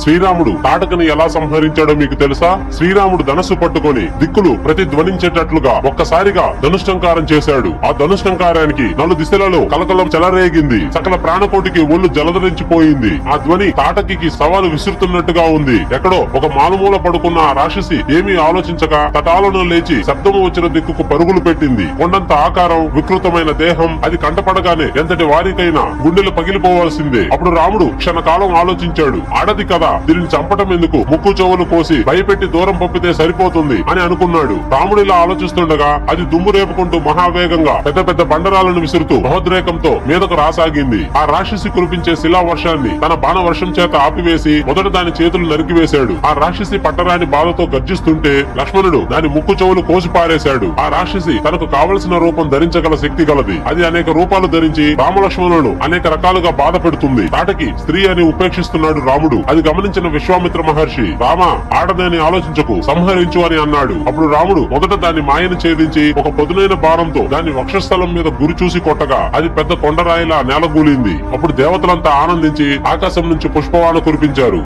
శ్రీరాముడు తాటకని ఎలా సంహరించాడో మీకు తెలుసా? శ్రీరాముడు ధనస్సు పట్టుకొని దిక్కులు ప్రతిధ్వనించేటట్లుగా ఒక్కసారిగా ధనుష్టంకారం చేశాడు. ఆ ధనుష్టంకారానికి నలు దిశలలో కలకలం చెలరేగింది. సకల ప్రాణకోటికి ఒళ్ళు జలధరించిపోయింది. ఆ ధ్వని తాటకి సవాలు విసురుతున్నట్టుగా ఉంది. ఎక్కడో ఒక మాలుమూల పడుకున్న ఆ రాక్షసి ఏమీ ఆలోచించక తటాలను లేచి శబ్దము వచ్చిన దిక్కుకు పరుగులు పెట్టింది. కొండంత ఆకారం, వికృతమైన దేహం, అది కంటపడగానే ఎంతటి వారికైనా గుండెలు పగిలిపోవాల్సిందే. అప్పుడు రాముడు క్షణకాలం ఆలోచించాడు. ఆడది కదా, దీనిని చంపటం ఎందుకు, ముక్కు చెవులు కోసి భయపెట్టి దూరం పంపితే సరిపోతుంది అని అనుకున్నాడు. రాముడు ఇలా ఆలోచిస్తుండగా అది దుమ్ము రేపుకుంటూ మహావేగంగా పెద్ద పెద్ద బండరాలను విసురుతూ మహోద్రేకంతో మీదకు రాసాగింది. ఆ రాక్షసి కురిపించే శిలా వర్షాన్ని తన బాణ వర్షం చేత ఆపివేసి మొదట దాని చేతులు నరికివేశాడు. ఆ రాక్షసి పట్టరాని బాధతో గర్జిస్తుంటే లక్ష్మణుడు దాని ముక్కు చెవులు కోసి పారేశాడు. ఆ రాక్షసి తనకు కావలసిన రూపం ధరించగల శక్తి గలది. అది అనేక రూపాలు ధరించి రామలక్ష్మణులను అనేక రకాలుగా బాధ పెడుతుంది. తాటకి స్త్రీ అని ఉపేక్షిస్తున్నాడు రాముడు. అది గమనించిన విశ్వామిత్ర మహర్షి, రామ, ఆడదని ఆలోచించకు, సంహరించు అని అన్నాడు. అప్పుడు రాముడు మొదట దాని మాయను ఛేదించి ఒక పదునైన బాణంతో దాని వక్షస్థలం మీద గురి చూసి కొట్టగా అది పెద్ద కొండరాయిలా నేలగూలింది. అప్పుడు దేవతలంతా ఆనందించి ఆకాశం నుంచి పుష్పవాన కురిపించారు.